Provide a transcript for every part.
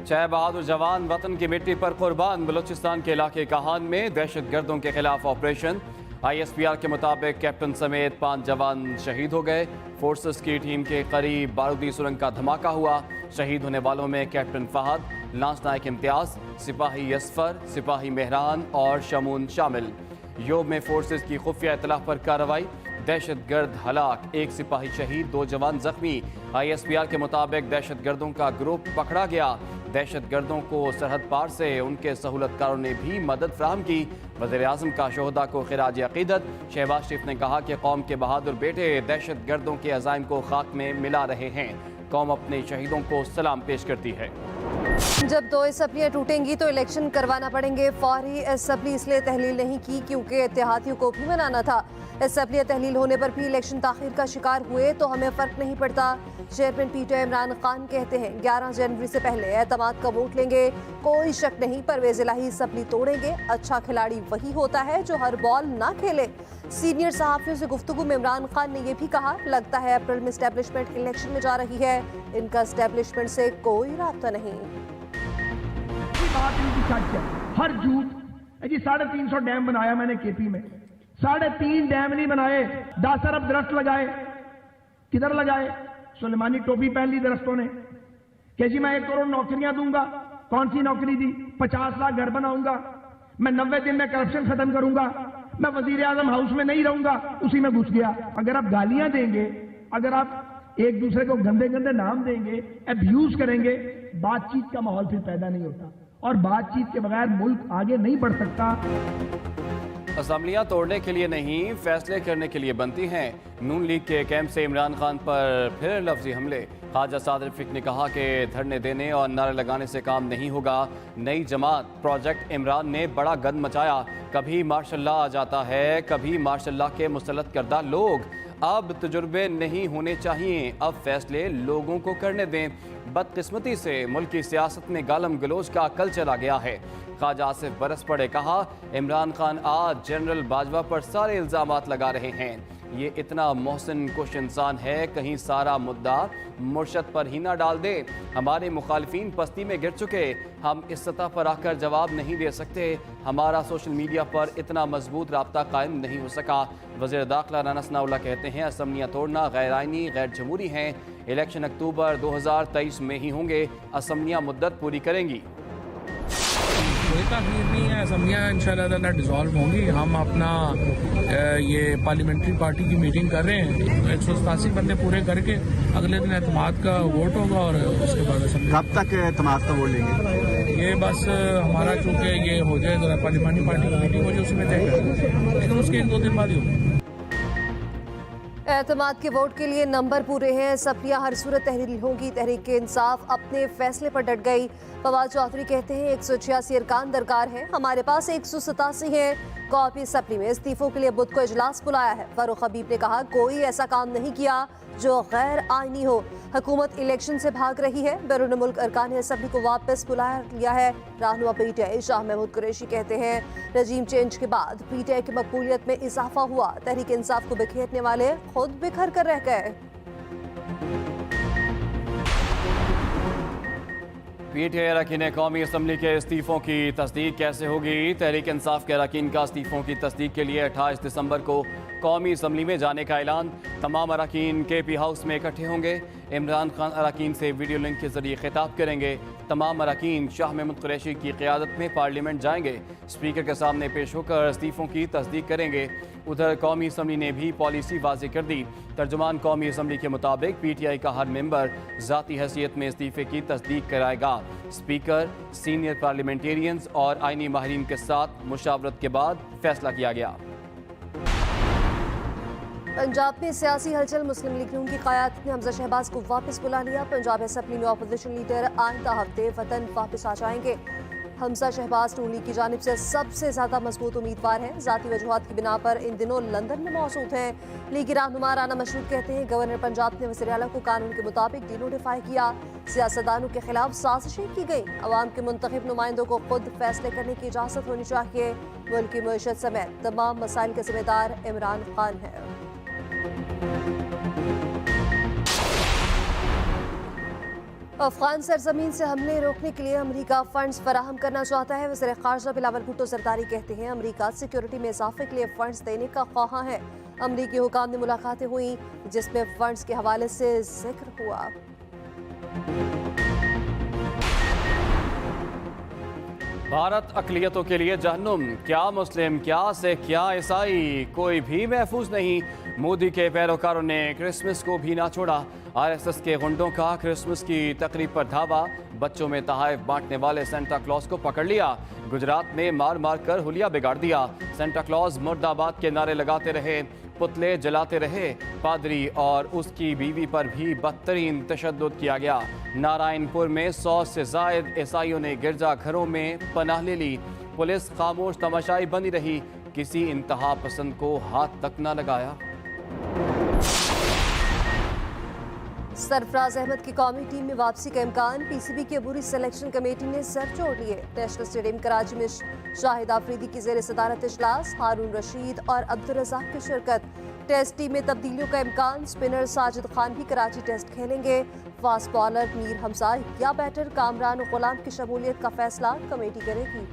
छह बहादुर जवान वतन की मिट्टी पर कुर्बान। बलूचिस्तान के इलाके काहान में दहशतगर्दों के खिलाफ ऑपरेशन। ISPR के मुताबिक कैप्टन समेत 5 जवान शहीद हो गए। फोर्सेस की टीम के करीब बारूदी सुरंग का धमाका हुआ। शहीद होने वालों में कैप्टन फहद, लांस नायक इम्तियाज, सिपाही यसफर, सिपाही मेहरान और शमून शामिल। योब में फोर्सेस की खुफिया इतला पर कार्रवाई। दहशतगर्द हलाक, 1 सिपाही शहीद, 2 जवान जख्मी। ISPR के मुताबिक दहशतगर्दों का ग्रुप पकड़ा गया। दहशतगर्दों को सरहद पार से उनके सहूलतकारों ने भी मदद फराहम की। वज़ीर-ए-आज़म का शोहदा को खिराज अक़ीदत। शहबाज शरीफ ने कहा कि कौम के बहादुर बेटे दहशतगर्दों के अज़ाइम को खाक में मिला रहे हैं। कौम अपने शहीदों को सलाम पेश करती है। जब 2 असम्बलियाँ टूटेंगी तो इलेक्शन करवाना पड़ेंगे। फौरी असम्बली इसलिए तहलील नहीं की क्योंकि इत्तेहादियों को भी मनाना था। असम्बलियाँ तहलील होने पर भी इलेक्शन ताख़ीर का शिकार हुए तो हमें फ़र्क नहीं पड़ता। चेयरमैन PTI इमरान खान कहते हैं 11 जनवरी से पहले एतमाद का वोट लेंगे। कोई शक नहीं, परवेज़ इलाही असम्बली तोड़ेंगे। अच्छा खिलाड़ी वही होता है जो हर बॉल ना खेले। सीनियर सहाफ़ियों से गुफ्तगू में इमरान खान ने यह भी कहा, लगता है अप्रैल में इस्टेब्लिशमेंट इलेक्शन में जा रही है। इनका इस्टेब्लिशमेंट से कोई राब्ता नहीं। बात इनकी सच है, हर झूठ। जी 350 डैम बनाया मैंने KP में, 3.5 डैम नहीं बनाए। 10 अरब दरख्त लगाए, किधर लगाए? सुलेमानी टोपी पहन ली दरख्तों ने। कि जी मैं 1 करोड़ नौकरियां दूंगा। कौन सी नौकरी दी? 50 लाख घर बनाऊंगा, मैं 90 दिन में करप्शन खत्म करूंगा, मैं वजीर-ए-आज़म हाउस में नहीं रहूंगा, उसी में घुस गया। अगर आप गालियां देंगे, अगर आप एक दूसरे को गंदे गंदे नाम देंगे, अब्यूज करेंगे, बातचीत का माहौल फिर पैदा नहीं होता और बातचीत के बगैर मुल्क आगे नहीं बढ़ सकता। असम्बलियाँ तोड़ने के लिए नहीं, फैसले करने के लिए बनती हैं। नून लीग के कैंप से इमरान खान पर फिर लफ्जी हमले। ख्वाजा सादिर रफीक ने कहा कि धरने देने और नारे लगाने से काम नहीं होगा। नई जमात प्रोजेक्ट इमरान ने बड़ा गंद मचाया। कभी मार्शल आ जाता है, कभी मार्शल के मुसल्लत करदा लोग। अब तजुर्बे नहीं होने चाहिए, अब फैसले लोगों को करने दें। बदकिस्मती से मुल्क की सियासत में गालम गलोच का कल्चर आ गया है। ख्वाजा आसिफ बरस पड़े कहा, इमरान खान आज जनरल बाजवा पर सारे इल्ज़ामात लगा रहे हैं। ये इतना मोहसिन कुछ इंसान है, कहीं सारा मुद्दा मुर्शद पर ही ना डाल दे। हमारे मुखालिफिन पस्ती में गिर चुके, हम इस सतह पर आकर जवाब नहीं दे सकते। हमारा सोशल मीडिया पर इतना मजबूत राब्ता कायम नहीं हो सका। वज़ीर दाखिला राना सनाउल्लाह कहते हैं असम्बलियाँ तोड़ना गैर आइनी, गैर जमहूरी हैं। इलेक्शन अक्टूबर 2023 में ही होंगे। असम्बलियाँ मुद्दत पूरी करेंगी। कोई तखलीफ नहीं है, असम्बलियाँ इंशाअल्लाह ताला डिज़ोल्व होंगी। हम अपना ये पार्लियामेंट्री पार्टी की मीटिंग कर रहे हैं, 187 बंदे पूरे करके अगले दिन एतमाद का वोट होगा और उसके बाद असम्बली। कब तक एतमाद का वोट लेंगे? ये बस हमारा चूँकि ये हो जाए पार्लियामेंट्री पार्टी की मीटिंग हो जाए, उसमें तय करेंगे, लेकिन उसके 1-2 दिन बाद ही होगा। एतमाद के वोट के लिए नंबर पूरे हैं। असम्बलियाँ हर सूरत तहरील होंगी। तहरीक इंसाफ अपने फैसले पर डट गई। फवाद चौधरी कहते हैं 186 अरकान दरकार है, हमारे पास 187 है। कौमी असम्बली में इस्तीफों के लिए बुध को इजलास बुलाया है। फारूक हबीब ने कहा कोई ऐसा काम नहीं किया जो गैर आइनी हो। हुकूमत इलेक्शन से भाग रही है। बैरून मुल्क अरकान असम्बली को वापस बुला लिया है। रहनुमा PTI शाह महमूद कुरैशी कहते हैं रजीम चेंज के बाद PTI की मकबूलियत में इजाफा हुआ। तहरीक इंसाफ को बिखेरने वाले खुद बिखर कर रह गए। PTI अरकान कौमी असम्बली के इस्तीफों की तस्दीक कैसे होगी? तहरीक इंसाफ के अरकान का इस्तीफों की तस्दीक के लिए 28 दिसंबर को कौमी असम्बली में जाने का ऐलान। तमाम अरकान KP हाउस में इकट्ठे होंगे। इमरान खान अरकान से वीडियो लिंक के जरिए खिताब करेंगे। तमाम अरकान शाह महमूद कुरैशी की क़ियादत में पार्लियामेंट जाएंगे। स्पीकर के सामने पेश होकर इस्तीफों की तस्दीक करेंगे। उधर कौमी असम्बली ने भी पॉलिसी वाज़े कर दी। तर्जुमान कौमी असम्बली के मुताबिक PTI का हर मेंबर ज़ाती हैसियत में इस्तीफे की तस्दीक कराएगा। स्पीकर, सीनियर पार्लियामेंटेरियंस और आइनी माहिरीन के साथ मुशावरत के बाद फैसला किया गया। पंजाब में सियासी हलचल। मुस्लिम लीग नून की क़यादत ने हमजा शहबाज को वापस बुला लिया। पंजाब असम्बली में अपोजिशन लीडर आइंदा हफ्ते वतन वापस आ जाएंगे। हमजा शहबाज नून लीग की जानिब से सबसे ज्यादा मजबूत उम्मीदवार हैं। जाती वजूहात की बिना पर इन दिनों लंदन में मौजूद हैं। लीगी रहनुमा राना मशरूद कहते हैं गवर्नर पंजाब ने वज़ीर आला को कानून के मुताबिक डिनोटिफाई किया। सियासतदानों के खिलाफ साजिशें की गई। अवाम के मुंतखब नुमाइंदों को खुद फैसले करने की इजाजत होनी चाहिए। मुल्क की मईशत समेत तमाम मसाइल के जिम्मेदार इमरान खान है। अफगान सरजमीन से हमले रोकने के लिए अमरीका फंड्स फराहम करना चाहता है। वज़ीर ख़ारजा बिलावल भुट्टो ज़रदारी कहते हैं अमरीका सिक्योरिटी में इजाफे के लिए फंड्स देने का ख्वाहां है। अमरीकी हुकाम ने मुलाकातें हुई जिसमें फंड्स के हवाले से जिक्र हुआ। भारत अक़लियतों के लिए जहन्नुम, क्या मुस्लिम, क्या सिख, क्या ईसाई, कोई भी महफूज नहीं। मोदी के पैरोकारों ने क्रिसमस को भी ना छोड़ा। आरएसएस के गुंडों का क्रिसमस की तकरीब पर धावा। बच्चों में तहाइफ बांटने वाले सेंटा क्लॉज को पकड़ लिया। गुजरात में मार मार कर हुलिया बिगाड़ दिया। सेंटा क्लॉज मुर्दाबाद के नारे लगाते रहे, पुतले जलाते रहे। पादरी और उसकी बीवी पर भी बदतरीन तशद्दुद किया गया। नारायणपुर में 100 से जायद ईसाइयों ने गिरजा घरों में पनाह ले ली। पुलिस खामोश तमाशाई बनी रही, किसी इंतहा पसंद को हाथ तक न लगाया। सरफराज अहमद की कौमी टीम में वापसी का इम्कान। पीसीबी की अबूरी सिलेक्शन कमेटी ने सर जोड़ लिए। नेशनल स्टेडियम कराची में शाहिद आफरीदी की जेर सदारत इजलास। हारून रशीद और अब्दुल रज़ाक की शिरकत। टेस्ट टीम में तब्दीलियों का इम्कान। स्पिनर साजिद खान भी कराची टेस्ट खेलेंगे। फास्ट बॉलर मीर हमजा या बैटर कामरान गुलाम की शमूलियत का फैसला कमेटी करेगी।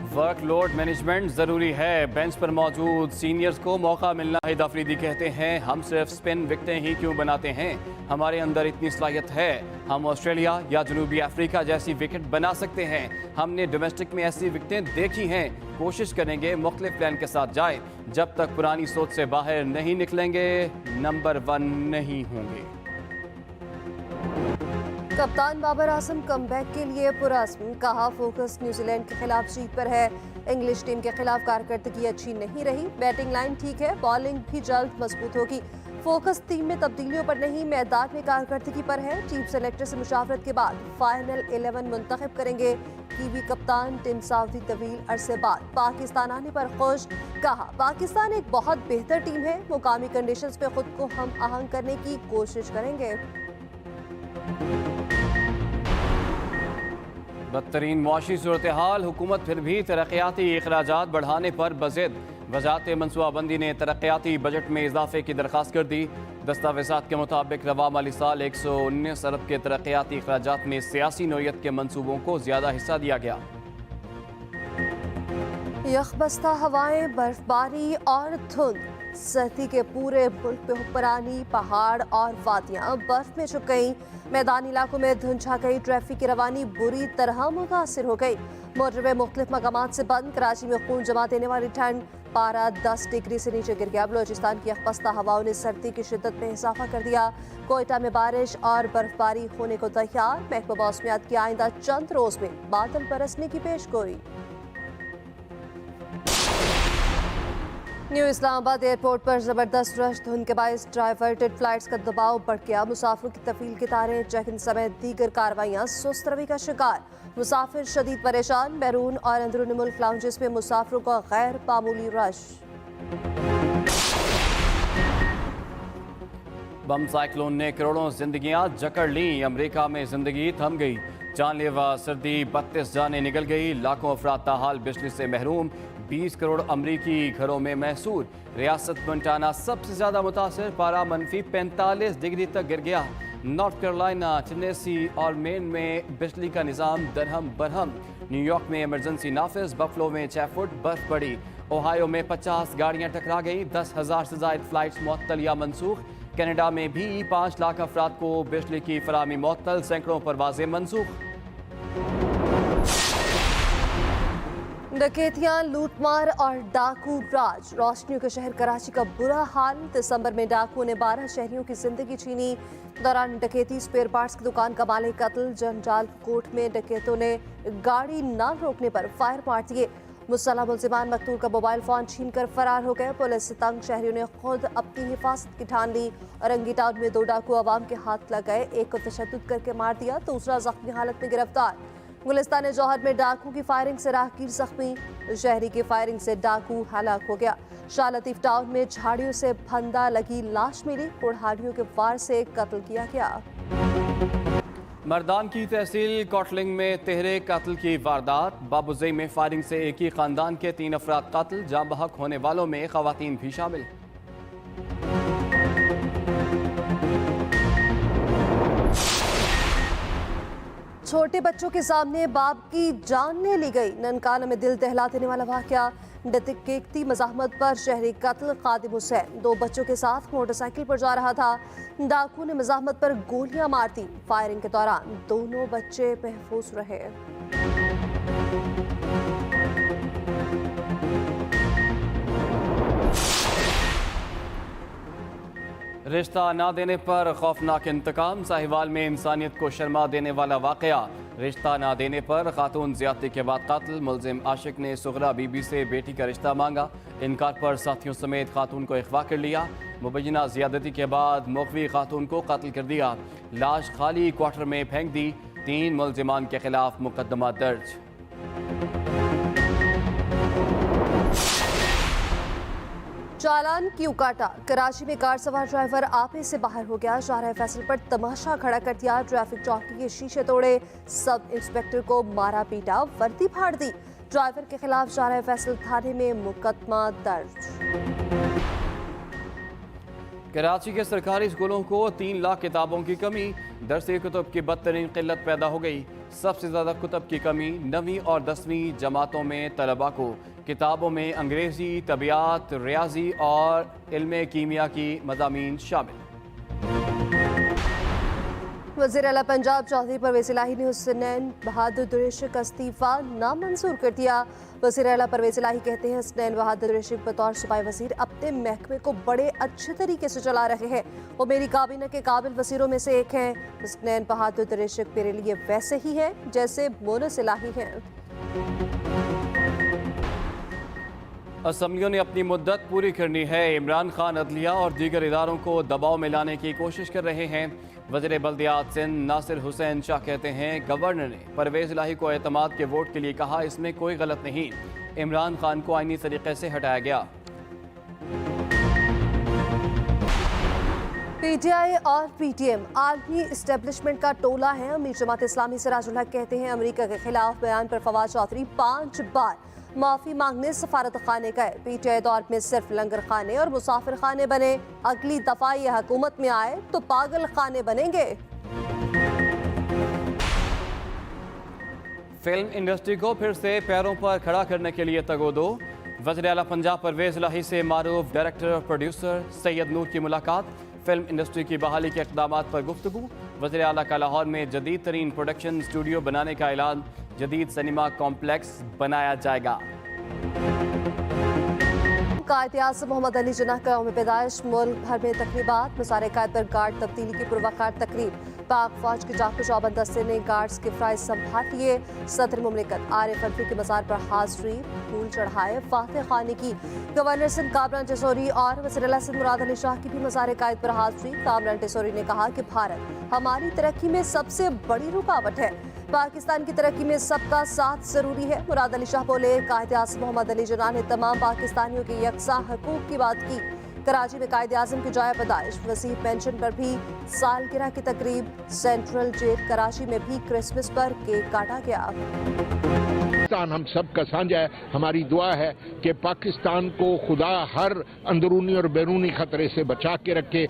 वर्कलोड मैनेजमेंट जरूरी है, बेंच पर मौजूद सीनियर्स को मौका मिलना। शाहिद आफरीदी कहते हैं हम सिर्फ स्पिन विकेटें ही क्यों बनाते हैं, हमारे अंदर इतनी सलाहियत है। हम ऑस्ट्रेलिया या जनूबी अफ्रीका जैसी विकेट बना सकते हैं। हमने डोमेस्टिक में ऐसी विकेटें देखी हैं। कोशिश करेंगे मुख्तलिफ प्लान के साथ जाए। जब तक पुरानी सोच से बाहर नहीं निकलेंगे नंबर 1 नहीं होंगे। कप्तान बाबर आजम कमबैक के लिए पुरअज़्म। कहा फोकस न्यूजीलैंड के खिलाफ जीत पर है। इंग्लिश टीम के खिलाफ कारकर्दगी अच्छी नहीं रही। बैटिंग लाइन ठीक है, बॉलिंग भी जल्द मजबूत होगी। फोकस टीम में तब्दीलियों पर नहीं, मैदान में कारकर्दगी पर है। चीफ सेलेक्टर से मुशावरत के बाद फाइनल 11 मुंतखब करेंगे। कीवी कप्तान टिम साउदी तवील अरसे बाद पाकिस्तान आने पर खुश। कहा पाकिस्तान एक बहुत बेहतर टीम है। मुकामी कंडीशंस पे खुद को हम आहंग करने की कोशिश करेंगे। बदतरीन मुआशी सूरत हाल, हुकूमत फिर भी तरक्याती अखराजात बढ़ाने पर बज़िद। वज़ारत मनसूबाबंदी ने तरक्याती बजट में इजाफे की दरख्वास्त कर दी। दस्तावेज़ात के मुताबिक रवा माली साल 119 अरब के तरक्याती अखराजात में सियासी नौयत के मनसूबों को ज़्यादा हिस्सा दिया गया। यखबस्ता हवाएं, बर्फबारी और धुंध। सर्दी के पूरे मुल्क पे हुक्मरानी। पहाड़ और वादियां बर्फ में छुप गईं। मैदानी इलाकों में धुंध छा गई। ट्रैफिक की रवानी बुरी तरह मुतासिर हो गई। मोटरवे मुख्तलिफ मकामात से बंद। कराची में खून जमा देने वाली ठंड। पारा 10 डिग्री से नीचे गिर गया। बलोचिस्तान की यखबस्ता हवाओं ने सर्दी की शिद्दत में इजाफा कर दिया। कोयटा में बारिश और बर्फबारी होने को तैयार। महकमा मौसमियात की आइंदा चंद रोज में बादल बरसने की पेशगोई। न्यू इस्लामाबाद एयरपोर्ट पर जबरदस्त रश। धुंध के बायस डाइवर्टेड फ्लाइट्स का दबाव बढ़ गया। मुसाफिरों की तफील की तारें, चेक इन समेत दीगर कार्रवाइयां सुस्त रवि का शिकार। मुसाफिर शदीद परेशान। बैरून और अंदरूनी मुल्क लाउंजेस में मुसाफिरों का गैर मामूली रश। बम साइक्लोन ने करोड़ों जिंदगियां जकड़ ली। अमेरिका में जिंदगी थम गई। जानलेवा सर्दी, 32 जानें निकल गई। लाखों अफराद ताहाल बिजली से महरूम। 20 करोड़ अमरीकी घरों में महसूर। रियासत मोंटाना सबसे ज्यादा मुतासर। पारा -45 डिग्री तक गिर गया। नॉर्थ कैरोलिना, टेनेसी और मेन में बिजली का निज़ाम दरहम बरहम। न्यूयॉर्क में इमरजेंसी नाफिज। बफलो में 6 फुट बर्फ पड़ी। ओहायो में 50 गाड़ियां टकरा गई। 10,000 से जायद फ्लाइट्स मुअत्तल या मनसूख। कनाडा में भी 5 लाख अफराद को बिजली की फराहमी मुअत्तल। सैकड़ों परवाजें मनसूख। डकैतियां, लूटमार और डाकू राज। रोशनियों के शहर कराची का बुरा हाल। दिसंबर में डाकुओं ने 12 शहरियों की जिंदगी छीनी। दौरान डकैती स्पेयर पार्ट्स की दुकान का मालिक कत्ल। जंजाल कोट में डकैतों ने गाड़ी न रोकने पर फायर मार दिए। मुसल्लह मुल्जिमान मकतूल का मोबाइल फोन छीनकर फरार हो गए। पुलिस से तंग शहरियों ने खुद अपनी हिफाजत की ठान ली। औरंगी टाउन में 2 डाकू अवाम के हाथ लग गए, एक को तशद्दुद करके मार दिया, दूसरा जख्मी हालत में गिरफ्तार। गुलिस्तान जौहर में डाकू की फायरिंग से राहगीर जख्मी, शहरी की फायरिंग से डाकू हलाक हो गया। शाह लतीफ टाउन में झाड़ियों से फंदा लगी लाश मिली, कुल्हाड़ियों के वार से कत्ल किया गया। मर्दान की तहसील कॉटलिंग में तिहरे कत्ल की वारदात। बाबूजई में फायरिंग से एक ही खानदान के 3 अफराद कत्ल, जाँ बहक होने वालों में खवातीन भी शामिल। छोटे बच्चों के सामने बाप की जान ले ली गई। ननकाना में दिल दहला देने वाला वाकया। डिटेक्टिव मज़ाहमत पर शहरी कत्ल। खादिम हुसैन 2 बच्चों के साथ मोटरसाइकिल पर जा रहा था, डाकू ने मज़ाहमत पर गोलियां मार दी। फायरिंग के दौरान दोनों बच्चे महफूज रहे। रिश्ता ना देने पर खौफनाक इंतकाम। साहिवाल में इंसानियत को शर्मा देने वाला वाकया। रिश्ता ना देने पर खातून ज्यादती के बाद कत्ल। मुलजिम आशिक ने सुगरा बीबी से बेटी का रिश्ता मांगा, इनकार पर साथियों समेत खातून को अगवा कर लिया। मुबैना ज्यादती के बाद मुखवी खातून को कत्ल कर दिया। लाश खाली क्वार्टर में फेंक दी। 3 मुलजिमान के खिलाफ मुकदमा दर्ज। चालान क्यों काटा? कराची में कार सवार ड्राइवर आपे से बाहर हो गया, शाहराह फैसल पर तमाशा खड़ा कर दिया, ट्रैफिक चौकी के शीशे तोड़े, सब इंस्पेक्टर को मारा पीटा, वर्दी फाड़ दी। ड्राइवर के खिलाफ शाहराह फैसल थाने में मुकदमा दर्ज। कराची के सरकारी स्कूलों को 3 लाख किताबों की कमी। दरसी कुतुब की बदतरीन किल्लत पैदा हो गई। सबसे ज़्यादा कुतुब की कमी 9वीं और 10वीं जमातों में तलबा को। किताबों में अंग्रेज़ी, तबियात, रियाजी और इल्म कीमिया की मज़ामीन शामिल। वज़ीर आला पंजाब चौधरी परवेज़ इलाही ने हुसनैन बहादुर कुरैशी का इस्तीफ़ा नामंजूर कर दिया। वज़ीर आला परवेज़ इलाही कहते हैं हुसनैन बहादुर कुरैशी बतौर सूबाई वज़ीर अपने महकमे को बड़े अच्छे तरीके से चला रहे हैं। वो मेरी काबीना के काबिल वज़ीरों में से एक हैं। हुसनैन बहादुर कुरैशी मेरे लिए वैसे ही हैं जैसे मोनस इलाही हैं। असम्बलियों ने अपनी मुद्दत पूरी करनी है। इमरान खान अदलिया और दीगर इदारों को दबाव में लाने की कोशिश कर रहे हैं। वज़ीर बल्दियात सिंध नासिर हुसैन शाह कहते हैं गवर्नर ने परवेज़ इलाही को एतमाद के वोट के लिए कहा, इसमें कोई गलत नहीं। इमरान खान को आईनी तरीके से हटाया गया। पीटीआई और पीटीएम आर्मी इस्टेब्लिशमेंट का टोला है। अमीर जमात इस्लामी सिराजुल हक कहते हैं अमेरिका के खिलाफ बयान पर फवाद चौधरी 5 बार माफी मांगने सफारत खाने गए। पीटीआई दौर में सिर्फ लंगर खाने और मुसाफिर खाने बने, अगली दफा ये हुकूमत में आए तो पागल खाने बनेंगे। फिल्म इंडस्ट्री को फिर से पैरों पर खड़ा करने के लिए तगोदो। वज़ीर आला पंजाब परवेज़ इलाही से मारूफ डायरेक्टर और प्रोड्यूसर सैयद नूर की मुलाकात। फिल्म इंडस्ट्री की बहाली के इक़दामात पर गुफ्तगू। वज़ीर आला का लाहौर में जदीद तरीन प्रोडक्शन स्टूडियो बनाने का ऐलान। जदीद सिनेमा कॉम्प्लेक्स बनाया जाएगा। कायद-ए-आज़म मोहम्मद अली जिन्ना का यौम पैदाइश। मुल्क भर में तकरीबात। मज़ार-ए-कायद पर गार्ड तब्दीली की पुरवकार तकरीब। पाक फौज के जाको चौबंद दस्ते ने गार्ड्स के फ्राइज संभाल लिए। सदर मुमलिकत आरिफ अलवी के मज़ार पर हाज़री, फूल चढ़ाए, फातह खानी की। गवर्नर सिंध कामरान टेसोरी और वज़ीर आला सिंध मुराद अली शाह की भी मज़ार-ए-कायद पर हाज़री। कामरान टेसोरी ने कहा कि भारत हमारी तरक्की में सबसे बड़ी रुकावट है। पाकिस्तान की तरक्की में सबका साथ जरूरी है। मुराद अली शाह बोले कायद-ए-आज़म मोहम्मद अली जिन्ना ने तमाम पाकिस्तानियों के यकसा हकूक की बात की। कराची में कायद-ए-आज़म की जाया पैदाइश। वसीह पेंशन पर भी सालगिरह की तकरीब। सेंट्रल जेल कराची में भी क्रिसमस पर केक काटा गया। पाकिस्तान हम सब का साझा है। हमारी दुआ है कि पाकिस्तान को खुदा हर अंदरूनी और बैरूनी खतरे से बचा के रखे।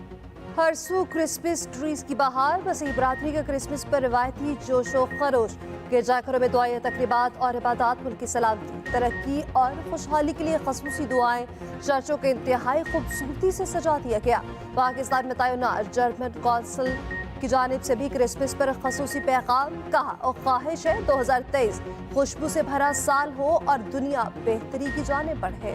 हर सू क्रिसमस ट्रीज की बहार। मसीह बरादरी का क्रिसमस पर रिवायती जोशो खरोश। गिरजाघरों में दुआएं, तकरीबात और इबादत, मुल्क की सलामती, तरक्की और खुशहाली के लिए खसूसी दुआएं। चर्चों के इंतहाई खूबसूरती से सजा दिया गया। पाकिस्तान में तैनात जर्मन कौंसल की जानिब से भी क्रिसमस पर खसूसी पैगाम। कहा और ख्वाहिश है 2023 खुशबू से भरा साल हो और दुनिया बेहतरी की जानिब बढ़े।